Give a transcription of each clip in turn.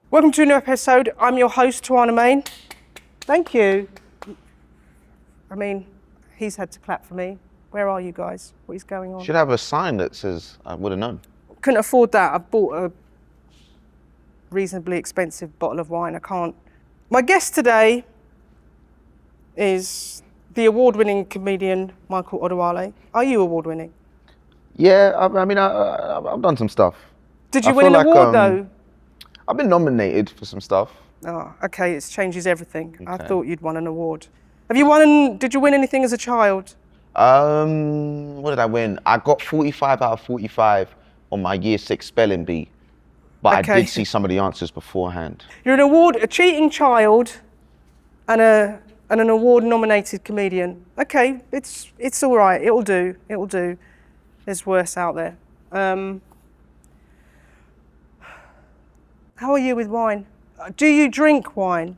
Welcome to a new episode. I'm your host, Twayne and Mayne. Thank you. I mean, he's had to clap for me. Where are you guys? What is going on? Should have a sign that says, I would have known. Couldn't afford that. I've bought a reasonably expensive bottle of wine. I can't. My guest today is the award-winning comedian, Michael Odewale. Are you award-winning? Yeah, I've done some stuff. Did you win an award, though? I've been nominated for some stuff. Oh, okay, it changes everything. Okay. I thought you'd won an award. Did you win anything as a child? What did I win? I got 45 out of 45 on my year 6 spelling bee, but Okay. I did see some of the answers beforehand. You're a cheating child, and an award-nominated comedian. Okay, it's all right. It'll do. There's worse out there. How are you with wine? Do you drink wine?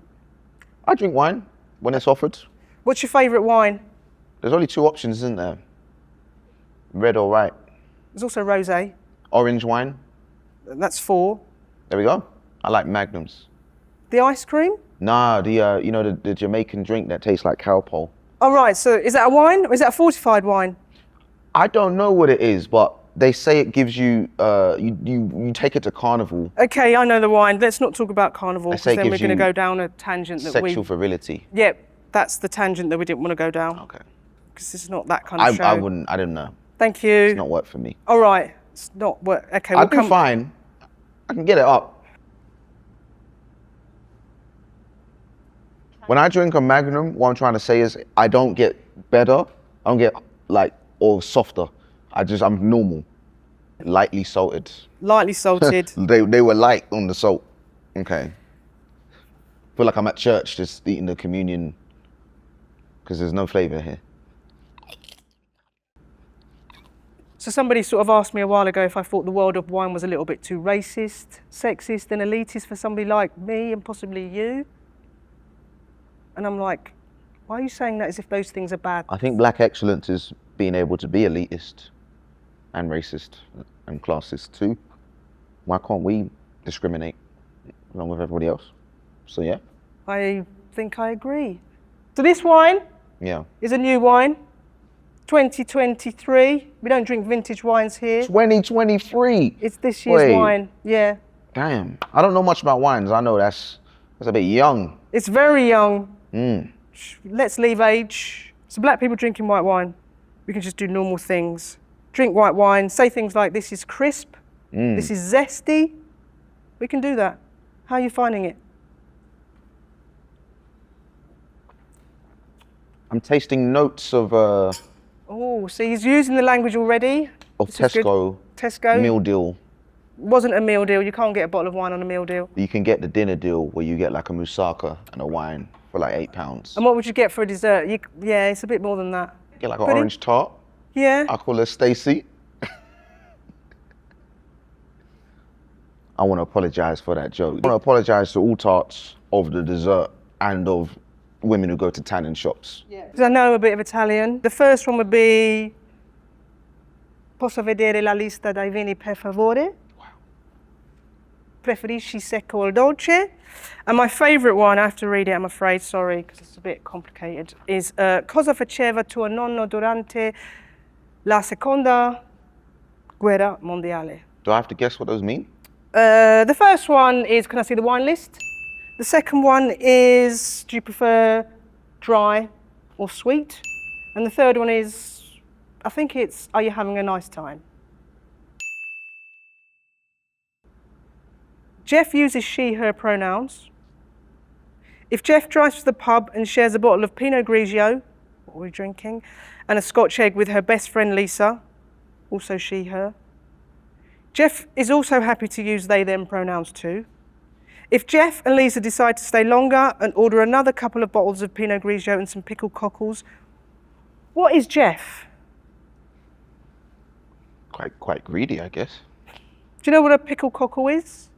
I drink wine when it's offered. What's your favourite wine? There's only 2 options, isn't there? Red or white. There's also rosé. Orange wine. That's 4. There we go. I like Magnums. The ice cream? Nah, the Jamaican drink that tastes like cowpole. Oh, right. So is that a wine or is that a fortified wine? I don't know what it is, but they say it gives you, you take it to carnival. Okay, I know the wine. Let's not talk about carnival, because say it then we're gives going to you go down a tangent that Sexual virility. Yep, that's the tangent that we didn't want to go down. Okay. Because it's not that kind of show. I didn't know. Thank you. It's not work for me. All right. It's not work. Okay, I'll do fine. I can get it up. When I drink a Magnum, what I'm trying to say is I don't get better. I don't get or softer. I'm normal. Lightly salted. Lightly salted. They were light on the salt. Okay. Feel like I'm at church just eating the communion because there's no flavour here. So somebody sort of asked me a while ago if I thought the world of wine was a little bit too racist, sexist and elitist for somebody like me and possibly you. And I'm like, why are you saying that as if those things are bad? I think black excellence is being able to be elitist and racist and classist too. Why can't we discriminate along with everybody else? So yeah. I think I agree. So this wine is a new wine, 2023. We don't drink vintage wines here. 2023. It's this year's wine, yeah. Damn, I don't know much about wines. I know that's a bit young. It's very young. Let's leave age. So black people drinking white wine. We can just do normal things. Drink white wine, say things like, this is crisp, this is zesty. We can do that. How are you finding it? I'm tasting notes of Oh, so he's using the language already. of Tesco meal deal. Wasn't a meal deal. You can't get a bottle of wine on a meal deal. You can get the dinner deal where you get like a moussaka and a wine for like £8. And what would you get for a dessert? Yeah, it's a bit more than that. Get like an orange tart. Yeah. I call her Stacy. I want to apologise for that joke. I want to apologise to all tarts of the dessert and of women who go to tannin shops. Yeah. Because I know a bit of Italian. The first one would be, posso vedere la lista dei vini per favore? Wow. Preferisci secco o dolce? And my favourite one, I have to read it, I'm afraid, sorry, because it's a bit complicated, is cosa faceva tuo nonno durante la seconda guerra mondiale? Do I have to guess what those mean? The first one is, can I see the wine list? The second one is, do you prefer dry or sweet? And the third one is, I think it's, are you having a nice time? Jeff uses she, her pronouns. If Jeff drives to the pub and shares a bottle of Pinot Grigio, what are we drinking, and a Scotch egg with her best friend Lisa, also she, her. Jeff is also happy to use they, them pronouns too. If Jeff and Lisa decide to stay longer and order another couple of bottles of Pinot Grigio and some pickled cockles, what is Jeff? Quite greedy, I guess. Do you know what a pickled cockle is?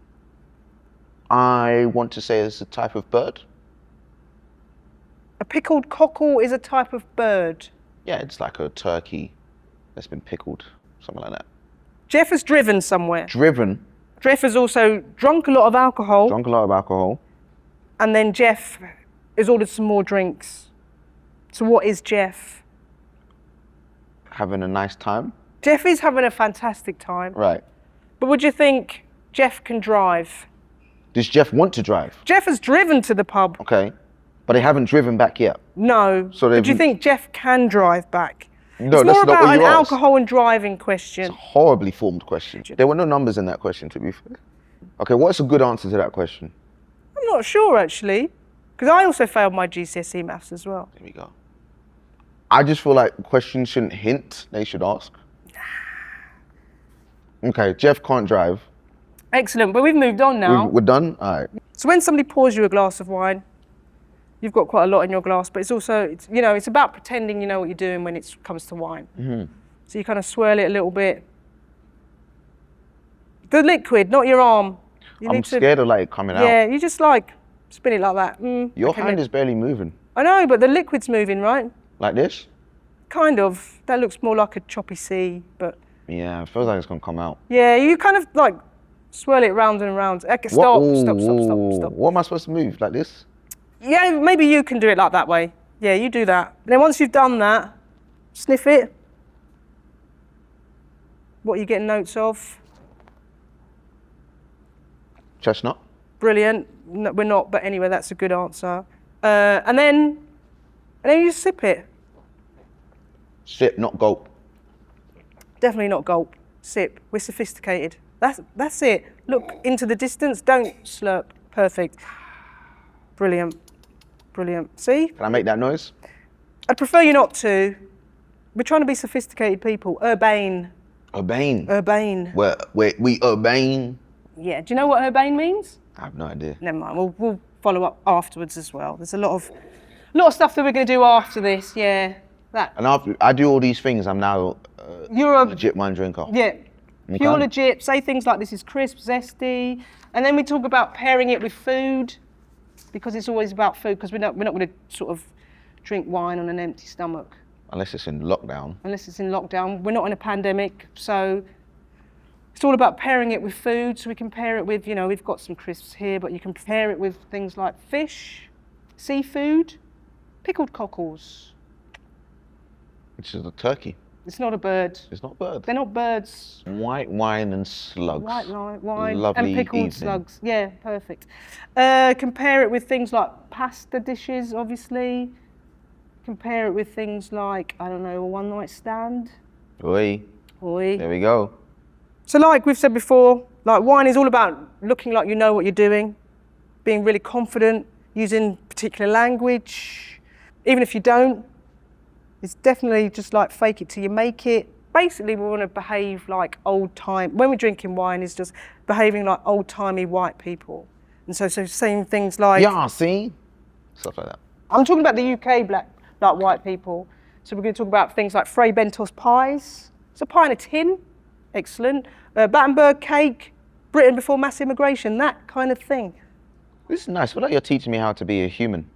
I want to say it's a type of bird. A pickled cockle is a type of bird. Yeah, it's like a turkey that's been pickled, something like that. Jeff has driven somewhere. Driven? Jeff has also drunk a lot of alcohol. Drunk a lot of alcohol. And then Jeff has ordered some more drinks. So what is Jeff? Having a nice time. Jeff is having a fantastic time. Right. But would you think Jeff can drive? Does Jeff want to drive? Jeff has driven to the pub. Okay. But they haven't driven back yet. No. So but do you think Jeff can drive back? No, it's that's more not about what an you asked. alcohol and driving question. It's a horribly formed question. There were no numbers in that question, to be fair. Okay, what's a good answer to that question? I'm not sure, actually. Because I also failed my GCSE maths as well. There we go. I just feel like questions shouldn't hint, they should ask. Okay, Jeff can't drive. Excellent, but we've moved on now. We're done? All right. So when somebody pours you a glass of wine, you've got quite a lot in your glass, but it's also, it's about pretending you know what you're doing when it comes to wine. Mm-hmm. So you kind of swirl it a little bit. The liquid, not your arm. I'm scared of like coming out. Yeah, you just like spin it like that. Your hand is barely moving. I know, but the liquid's moving, right? Like this? Kind of. That looks more like a choppy sea, but... Yeah, it feels like it's going to come out. Yeah, you kind of like swirl it round and round. Okay, stop. What am I supposed to move? Like this? Yeah, maybe you can do it like that way. Yeah, you do that. And then once you've done that, sniff it. What are you getting notes of? Chestnut. Brilliant. No, we're not, but anyway, that's a good answer. And then you sip it. Sip, not gulp. Definitely not gulp. Sip. We're sophisticated. That's it. Look into the distance. Don't slurp. Perfect. Brilliant. Brilliant. See? Can I make that noise? I'd prefer you not to. We're trying to be sophisticated people. Urbane. Urbane. Urbane. We urbane. Yeah. Do you know what urbane means? I have no idea. Never mind. We'll follow up afterwards as well. There's a lot of stuff that we're going to do after this. Yeah. That. And after I do all these things, I'm now You're a legit wine drinker. Yeah. Okay. Pure legit. Say things like this is crisp, zesty, and then we talk about pairing it with food, because it's always about food. Because we're not going to sort of drink wine on an empty stomach. Unless it's in lockdown. We're not in a pandemic, so it's all about pairing it with food. So we can pair it with, we've got some crisps here, but you can pair it with things like fish, seafood, pickled cockles. Which is a turkey. It's not a bird. It's not bird. They're not birds. White wine and slugs. White wine Lovely and pickled evening. slugs. Yeah, perfect. Compare it with things like pasta dishes, obviously. Compare it with things like, I don't know, a one-night stand. Oi. There we go. So like we've said before, like wine is all about looking like you know what you're doing, being really confident, using particular language. Even if you don't, it's definitely just like fake it till you make it. Basically, we want to behave like old-time. When we're drinking wine, is just behaving like old-timey white people. And so saying things like... Yeah, see? Stuff like that. I'm talking about the UK black white people. So we're going to talk about things like Fray Bentos pies. It's a pie in a tin. Excellent. Battenberg cake. Britain before mass immigration. That kind of thing. This is nice. I feel like you're teaching me how to be a human.